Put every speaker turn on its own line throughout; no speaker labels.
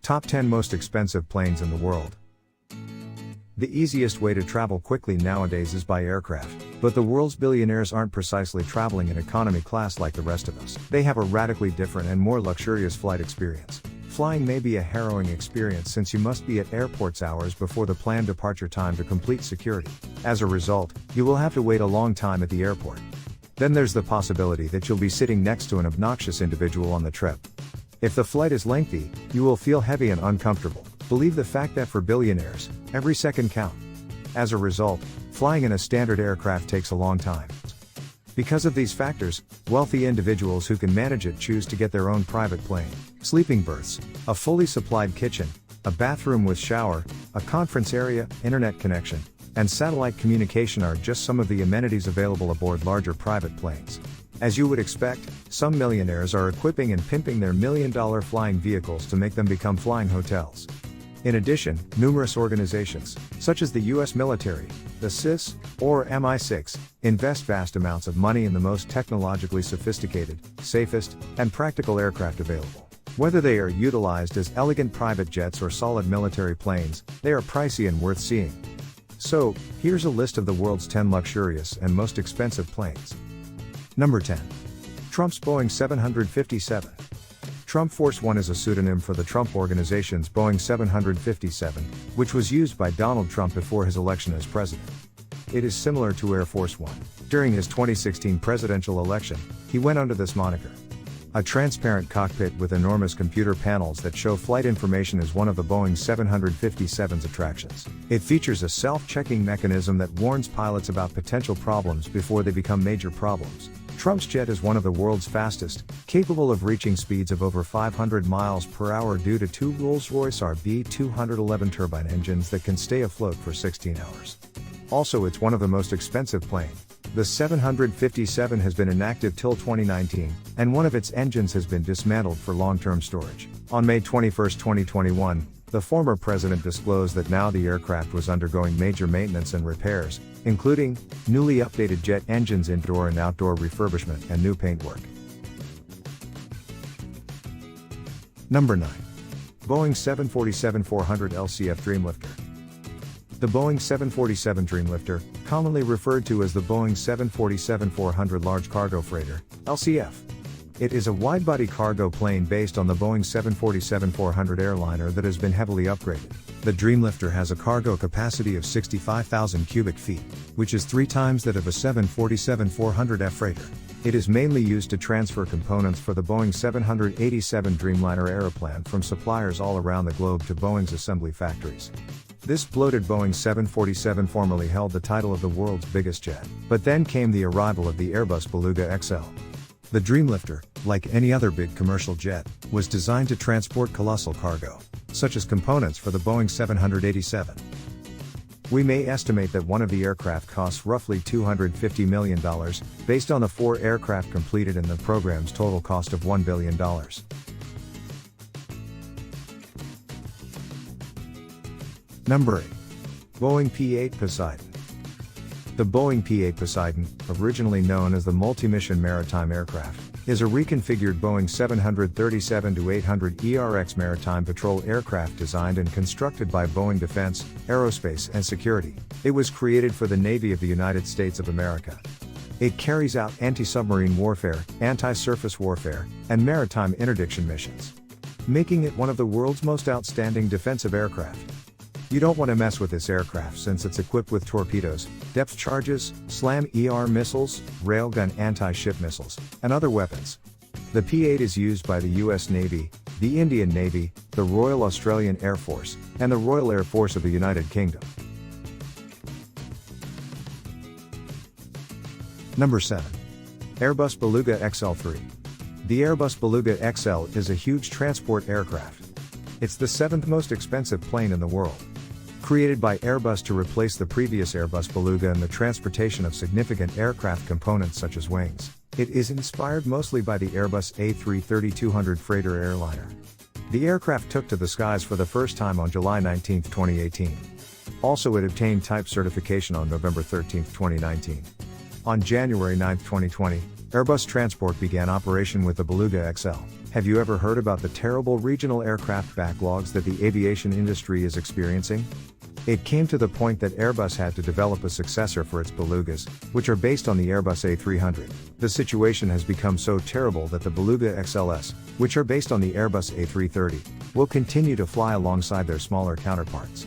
Top 10 Most Expensive Planes in the World. The easiest way to travel quickly nowadays is by aircraft, but the world's billionaires aren't precisely traveling in economy class like the rest of us. They have a radically different and more luxurious flight experience. Flying may be a harrowing experience since you must be at airports hours before the planned departure time to complete security. As a result, you will have to wait a long time at the airport. Then there's the possibility that you'll be sitting next to an obnoxious individual on the trip. If the flight is lengthy, you will feel heavy and uncomfortable. Believe the fact that for billionaires, every second counts. As a result, flying in a standard aircraft takes a long time. Because of these factors, wealthy individuals who can manage it choose to get their own private plane. Sleeping berths, a fully supplied kitchen, a bathroom with shower, a conference area, internet connection, and satellite communication are just some of the amenities available aboard larger private planes. As you would expect, some millionaires are equipping and pimping their million-dollar flying vehicles to make them become flying hotels. In addition, numerous organizations, such as the US military, the CIS, or MI6, invest vast amounts of money in the most technologically sophisticated, safest, and practical aircraft available. Whether they are utilized as elegant private jets or solid military planes, they are pricey and worth seeing. So, here's a list of the world's 10 luxurious and most expensive planes. Number 10. Trump's Boeing 757. Trump Force One is a pseudonym for the Trump Organization's Boeing 757, which was used by Donald Trump before his election as president. It is similar to Air Force One. During his 2016 presidential election, he went under this moniker. A transparent cockpit with enormous computer panels that show flight information is one of the Boeing 757's attractions. It features a self-checking mechanism that warns pilots about potential problems before they become major problems. Trump's jet is one of the world's fastest, capable of reaching speeds of over 500 miles per hour due to two Rolls-Royce RB211 turbine engines that can stay afloat for 16 hours. Also, it's one of the most expensive planes. The 757 has been inactive till 2019, and one of its engines has been dismantled for long-term storage. On May 21, 2021, the former president disclosed that now the aircraft was undergoing major maintenance and repairs, including newly updated jet engines, indoor and outdoor refurbishment, and new paintwork. Number 9. Boeing 747-400 LCF Dreamlifter. The Boeing 747 Dreamlifter, commonly referred to as the Boeing 747-400 Large Cargo Freighter, LCF. It is a wide-body cargo plane based on the Boeing 747-400 airliner that has been heavily upgraded. The Dreamlifter has a cargo capacity of 65,000 cubic feet, which is 3 times that of a 747-400F freighter. It is mainly used to transfer components for the Boeing 787 Dreamliner aeroplan from suppliers all around the globe to Boeing's assembly factories. This bloated Boeing 747 formerly held the title of the world's biggest jet, but then came the arrival of the Airbus Beluga XL. The Dreamlifter, like any other big commercial jet, was designed to transport colossal cargo, such as components for the Boeing 787. We may estimate that one of the aircraft costs roughly $250 million, based on the 4 aircraft completed and the program's total cost of $1 billion. Number 8. Boeing P-8 Poseidon. The Boeing P-8 Poseidon, originally known as the Multi-Mission Maritime Aircraft, is a reconfigured Boeing 737-800 ERX maritime patrol aircraft designed and constructed by Boeing Defense, Aerospace and Security. It was created for the Navy of the United States of America. It carries out anti-submarine warfare, anti-surface warfare, and maritime interdiction missions, making it one of the world's most outstanding defensive aircraft. You don't want to mess with this aircraft since it's equipped with torpedoes, depth charges, SLAM-ER missiles, railgun anti-ship missiles, and other weapons. The P-8 is used by the US Navy, the Indian Navy, the Royal Australian Air Force, and the Royal Air Force of the United Kingdom. Number 7. Airbus Beluga XL3. The Airbus Beluga XL is a huge transport aircraft. It's the 7th most expensive plane in the world. Created by Airbus to replace the previous Airbus Beluga in the transportation of significant aircraft components such as wings, it is inspired mostly by the Airbus A330-200 freighter airliner. The aircraft took to the skies for the first time on July 19, 2018. Also, it obtained type certification on November 13, 2019. On January 9, 2020, Airbus Transport began operation with the Beluga XL. Have you ever heard about the terrible regional aircraft backlogs that the aviation industry is experiencing? It came to the point that Airbus had to develop a successor for its Belugas, which are based on the Airbus A300. The situation has become so terrible that the Beluga XLS, which are based on the Airbus A330, will continue to fly alongside their smaller counterparts.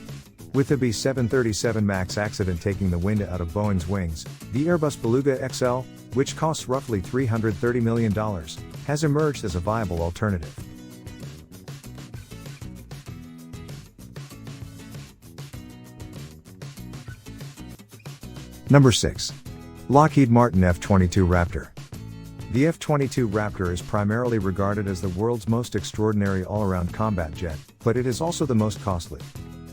With the B737 MAX accident taking the wind out of Boeing's wings, the Airbus Beluga XL, which costs roughly $330 million, has emerged as a viable alternative. Number 6. Lockheed Martin F-22 Raptor. The F-22 Raptor is primarily regarded as the world's most extraordinary all-around combat jet, but it is also the most costly.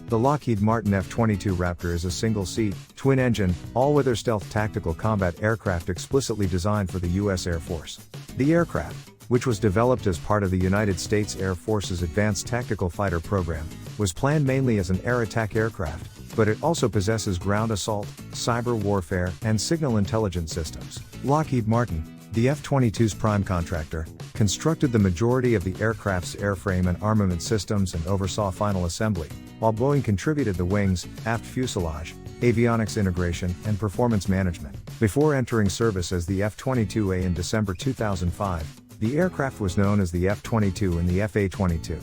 The Lockheed Martin F-22 Raptor is a single-seat, twin-engine, all-weather stealth tactical combat aircraft explicitly designed for the U.S. Air Force. The aircraft, which was developed as part of the United States Air Force's Advanced Tactical Fighter program, was planned mainly as an air attack aircraft, but it also possesses ground assault, cyber warfare, and signal intelligence systems. Lockheed Martin, the F-22's prime contractor, constructed the majority of the aircraft's airframe and armament systems and oversaw final assembly, while Boeing contributed the wings, aft fuselage, avionics integration, and performance management. Before entering service as the F-22A in December 2005, the aircraft was known as the F-22 and the FA-22.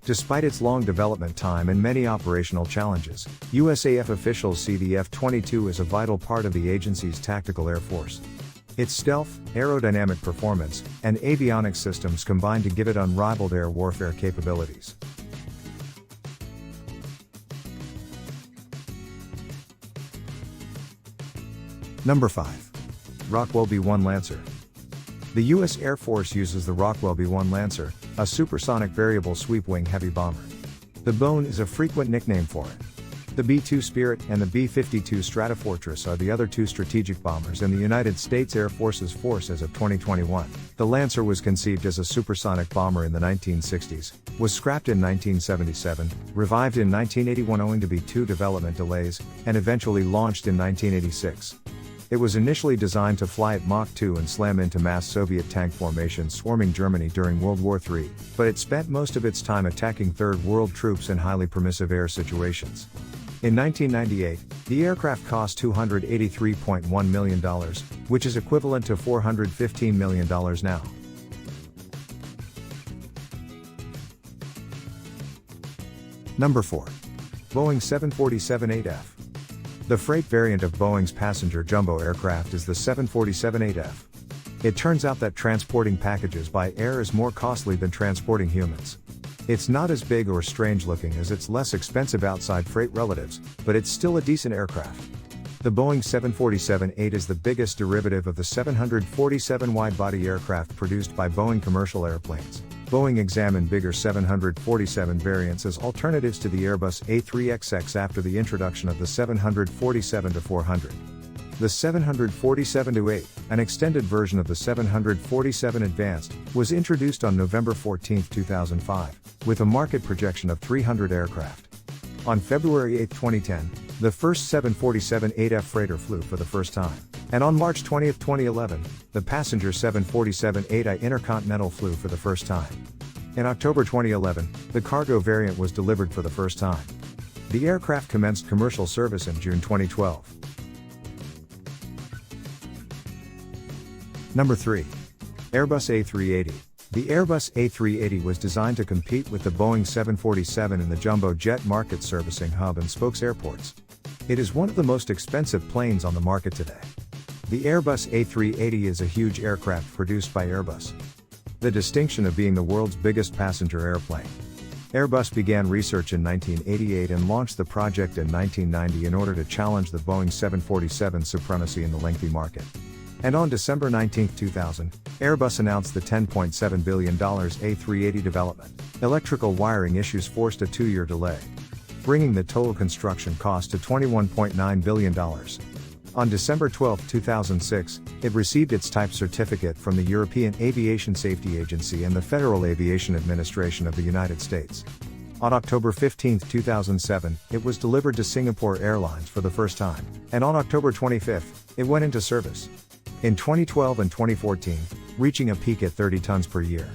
Despite its long development time and many operational challenges, USAF officials see the F-22 as a vital part of the agency's tactical air force. Its stealth, aerodynamic performance, and avionics systems combine to give it unrivaled air warfare capabilities. Number 5. Rockwell B-1 Lancer. The U.S. Air Force uses the Rockwell B-1 Lancer, a supersonic variable sweep-wing heavy bomber. The Bone is a frequent nickname for it. The B-2 Spirit and the B-52 Stratofortress are the other two strategic bombers in the United States Air Force's force as of 2021. The Lancer was conceived as a supersonic bomber in the 1960s, was scrapped in 1977, revived in 1981 owing to B-2 development delays, and eventually launched in 1986. It was initially designed to fly at Mach 2 and slam into mass Soviet tank formations swarming Germany during World War III, but it spent most of its time attacking Third World troops in highly permissive air situations. In 1998, the aircraft cost $283.1 million, which is equivalent to $415 million now. Number 4. Boeing 747-8F. The freight variant of Boeing's passenger jumbo aircraft is the 747-8F. It turns out that transporting packages by air is more costly than transporting humans. It's not as big or strange looking as its less expensive outside freight relatives, but it's still a decent aircraft. The Boeing 747-8 is the biggest derivative of the 747 wide-body aircraft produced by Boeing Commercial Airplanes. Boeing examined bigger 747 variants as alternatives to the Airbus A3XX after the introduction of the 747-400. The 747-8, an extended version of the 747 Advanced, was introduced on November 14, 2005, with a market projection of 300 aircraft. On February 8, 2010, the first 747-8F freighter flew for the first time. And on March 20, 2011, the passenger 747-8I Intercontinental flew for the first time. In October 2011, the cargo variant was delivered for the first time. The aircraft commenced commercial service in June 2012. Number 3. Airbus A380. The Airbus A380 was designed to compete with the Boeing 747 in the jumbo jet market servicing hub and spokes airports. It is one of the most expensive planes on the market today. The Airbus A380 is a huge aircraft produced by Airbus. The distinction of being the world's biggest passenger airplane. Airbus began research in 1988 and launched the project in 1990 in order to challenge the Boeing 747's supremacy in the lengthy market. And on December 19, 2000, Airbus announced the $10.7 billion A380 development. Electrical wiring issues forced a 2-year delay, bringing the total construction cost to $21.9 billion. On December 12, 2006, it received its type certificate from the European Aviation Safety Agency and the Federal Aviation Administration of the United States. On October 15, 2007, it was delivered to Singapore Airlines for the first time, and on October 25, it went into service. in 2012 and 2014, reaching a peak at 30 tons per year.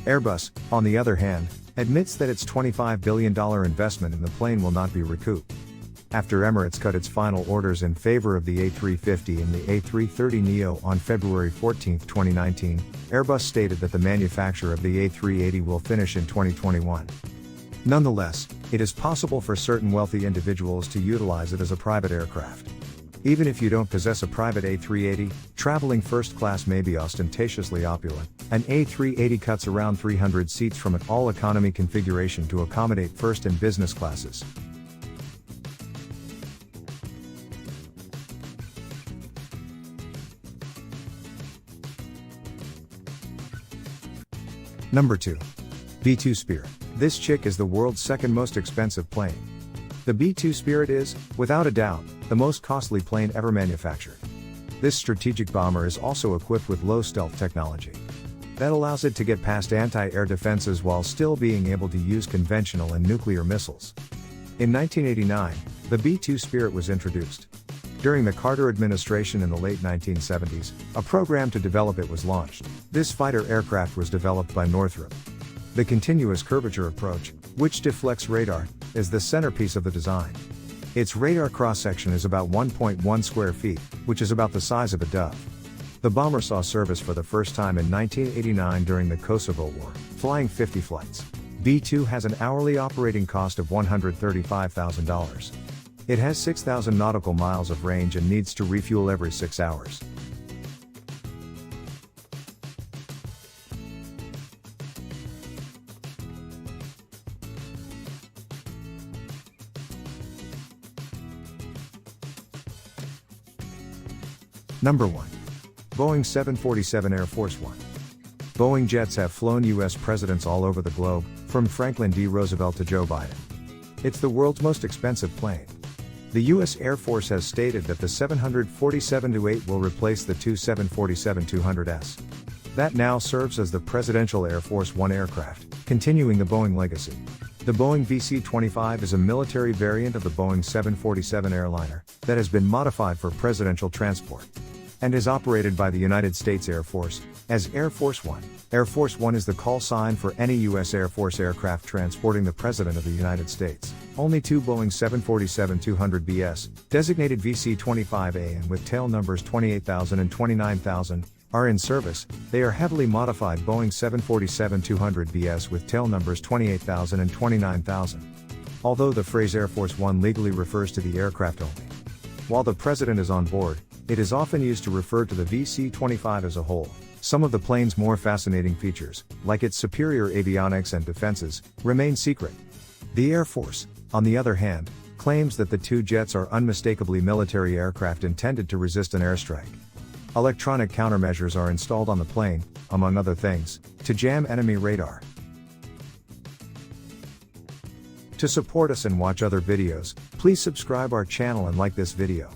Airbus, on the other hand, admits that its $25 billion investment in the plane will not be recouped. After Emirates cut its final orders in favor of the A350 and the A330neo on February 14, 2019, Airbus stated that the manufacture of the A380 will finish in 2021. Nonetheless, it is possible for certain wealthy individuals to utilize it as a private aircraft. Even if you don't possess a private A380, traveling first class may be ostentatiously opulent. An A380 cuts around 300 seats from an all-economy configuration to accommodate first and business classes. Number 2. B-2 Spirit. This chick is the world's second most expensive plane. The B-2 Spirit is, without a doubt, the most costly plane ever manufactured. This strategic bomber is also equipped with low stealth technology that allows it to get past anti-air defenses while still being able to use conventional and nuclear missiles. In 1989, the B-2 Spirit was introduced. During the Carter administration in the late 1970s, a program to develop it was launched. This fighter aircraft was developed by Northrop. The continuous curvature approach, which deflects radar, is the centerpiece of the design. Its radar cross-section is about 1.1 square feet, which is about the size of a dove. The bomber saw service for the first time in 1989 during the Kosovo War, flying 50 flights. B-2 has an hourly operating cost of $135,000. It has 6,000 nautical miles of range and needs to refuel every 6 hours. Number 1. Boeing 747 Air Force One. Boeing jets have flown U.S. presidents all over the globe, from Franklin D. Roosevelt to Joe Biden. It's the world's most expensive plane. The U.S. Air Force has stated that the 747-8 will replace the two 747-200s. That now serves as the presidential Air Force One aircraft, continuing the Boeing legacy. The Boeing VC-25 is a military variant of the Boeing 747 airliner that has been modified for presidential transport and is operated by the United States Air Force as Air Force One. Air Force One is the call sign for any U.S. Air Force aircraft transporting the President of the United States. Only two Boeing 747-200BS, designated VC-25A and with tail numbers 28,000 and 29,000, are in service. They are heavily modified Boeing 747-200BS with tail numbers 28,000 and 29,000. Although the phrase Air Force One legally refers to the aircraft only. While the President is on board, it is often used to refer to the VC-25 as a whole. Some of the plane's more fascinating features, like its superior avionics and defenses, remain secret. The Air Force, on the other hand, claims that the two jets are unmistakably military aircraft intended to resist an airstrike. Electronic countermeasures are installed on the plane, among other things, to jam enemy radar. To support us and watch other videos, please subscribe our channel and like this video.